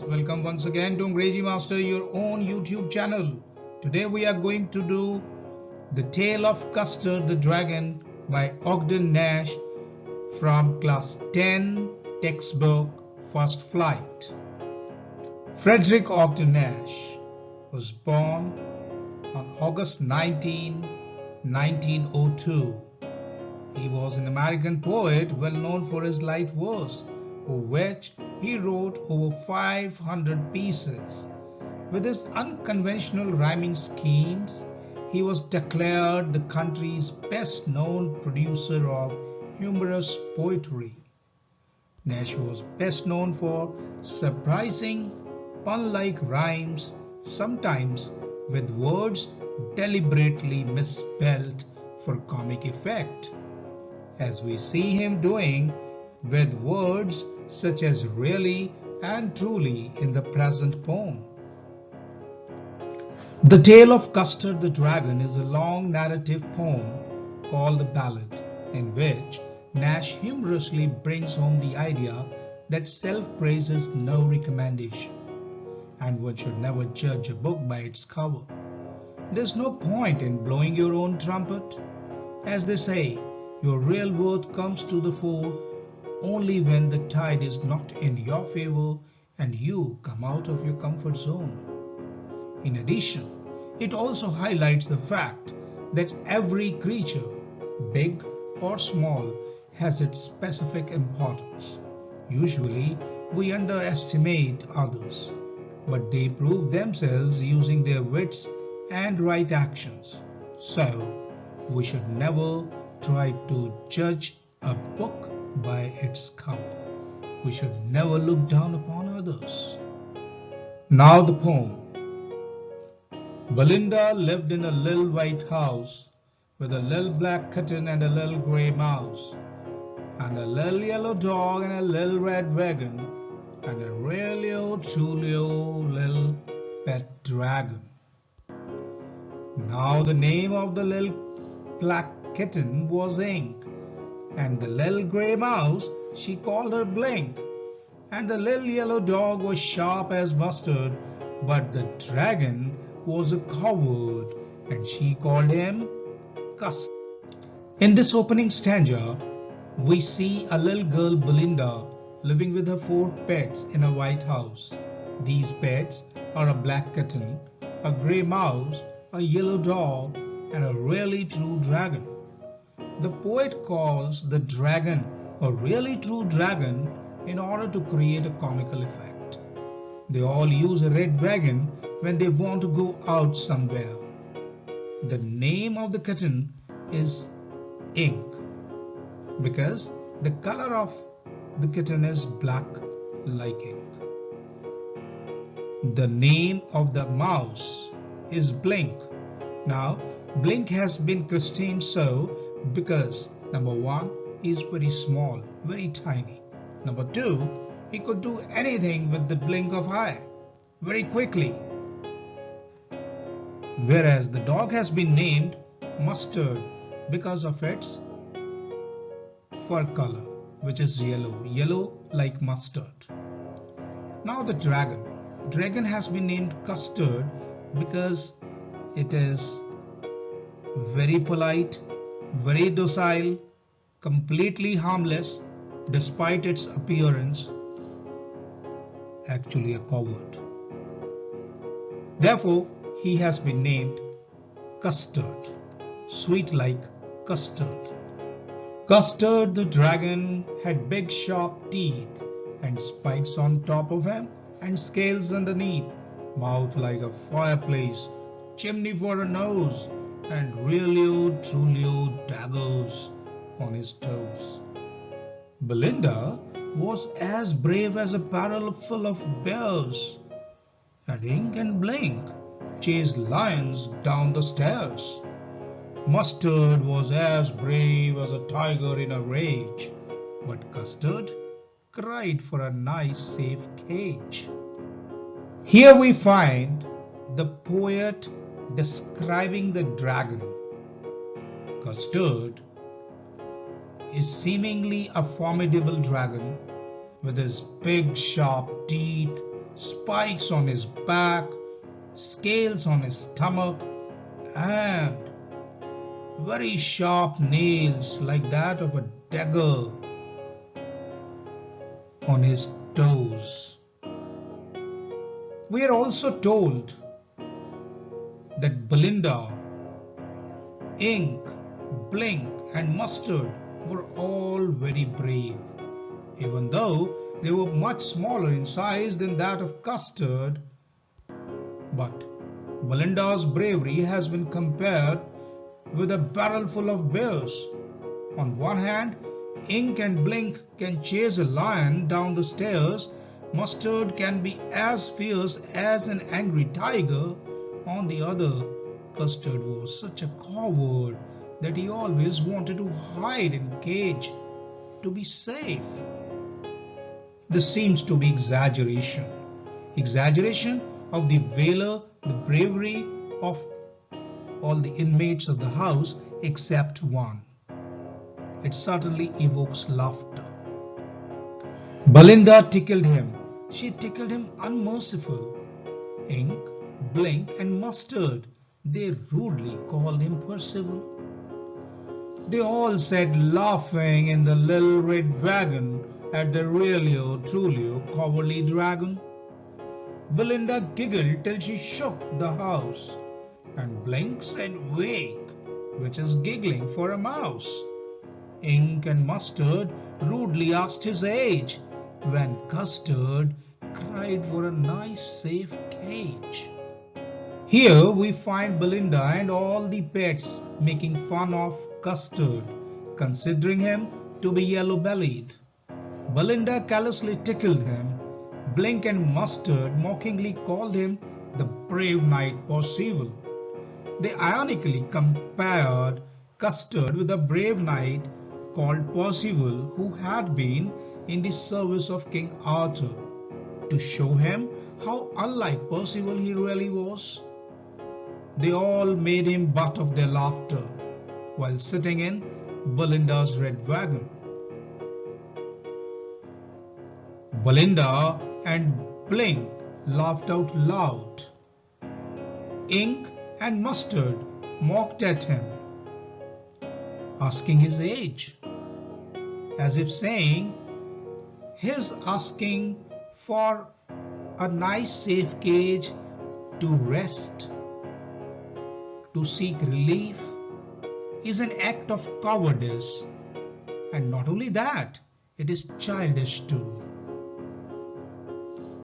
Welcome once again to Angrejimaster, your own YouTube channel. Today we are going to do The Tale of Custard the Dragon by Ogden Nash from class 10 textbook First Flight. Frederick Ogden Nash was born on August 19, 1902. He was an American poet well known for his light verse, for which he wrote over 500 pieces. With his unconventional rhyming schemes, he was declared the country's best-known producer of humorous poetry. Nash was best known for surprising, pun-like rhymes, sometimes with words deliberately misspelled for comic effect, as we see him doing with words such as really and truly in the present poem. The Tale of Custard the Dragon is a long narrative poem called the ballad, in which Nash humorously brings home the idea that self-praise is no recommendation, and one should never judge a book by its cover. There's no point in blowing your own trumpet. As they say, your real worth comes to the fore only when the tide is not in your favor and you come out of your comfort zone. In addition, it also highlights the fact that every creature, big or small, has its specific importance. Usually, we underestimate others, but they prove themselves using their wits and right actions. So, we should never try to judge a book by its cover. We should never look down upon others. Now the poem. Belinda lived in a little white house with a little black kitten and a little gray mouse, and a little yellow dog and a little red wagon, and a really old truly old little pet dragon. Now the name of the little black kitten was Ink, and the little grey mouse she called her Blink, and the little yellow dog was sharp as mustard, but the dragon was a coward, and she called him Custard. In this opening stanza, we see a little girl Belinda living with her 4 pets in a white house. These pets are a black kitten, a grey mouse, a yellow dog, and a really true dragon. The poet calls the dragon a really true dragon in order to create a comical effect. They all use a red wagon when they want to go out somewhere. The name of the kitten is Ink because the color of the kitten is black like ink. The name of the mouse is Blink. Now, Blink has been christened so because number 1, he's very small, very tiny. Number 2, he could do anything with the blink of eye very quickly. Whereas the dog has been named Mustard because of its fur color, which is yellow like mustard. Now the dragon has been named Custard because it is very polite, very docile, completely harmless despite its appearance, actually a coward. Therefore, he has been named Custard, sweet like custard. Custard the dragon had big sharp teeth and spikes on top of him and scales underneath, mouth like a fireplace, chimney for a nose, and really old truly old daggers on his toes. Belinda was as brave as a barrel full of bears, and Ink and Blink chased lions down the stairs. Mustard was as brave as a tiger in a rage, but Custard cried for a nice safe cage. Here we find the poet describing the dragon. Custard is seemingly a formidable dragon with his big sharp teeth, spikes on his back, scales on his stomach, and very sharp nails like that of a dagger on his toes. We are also told that Belinda, Ink, Blink, and Mustard were all very brave, even though they were much smaller in size than that of Custard. But Belinda's bravery has been compared with a barrel full of bears. On one hand, Ink and Blink can chase a lion down the stairs. Mustard can be as fierce as an angry tiger. On the other, Custard was such a coward that he always wanted to hide in a cage to be safe. This seems to be exaggeration. Exaggeration of the valor, the bravery of all the inmates of the house except one. It certainly evokes laughter. Belinda tickled him. She tickled him unmerciful. Ink, Blink, and Mustard, they rudely called him Percival. They all sat laughing in the little red wagon at the really or truly cowardly dragon. Belinda giggled till she shook the house, and Blink said wake, which is giggling for a mouse. Ink and Mustard rudely asked his age, when Custard cried for a nice safe cage. Here we find Belinda and all the pets making fun of Custard, considering him to be yellow-bellied. Belinda callously tickled him. Blink and Mustard mockingly called him the brave knight Percival. They ironically compared Custard with a brave knight called Percival who had been in the service of King Arthur, to show him how unlike Percival he really was. They all made him butt of their laughter while sitting in Belinda's red wagon. Belinda and Blink laughed out loud. Ink and Mustard mocked at him, asking his age, as if saying, his asking for a nice safe cage to rest, to seek relief, is an act of cowardice. And not only that, it is childish too.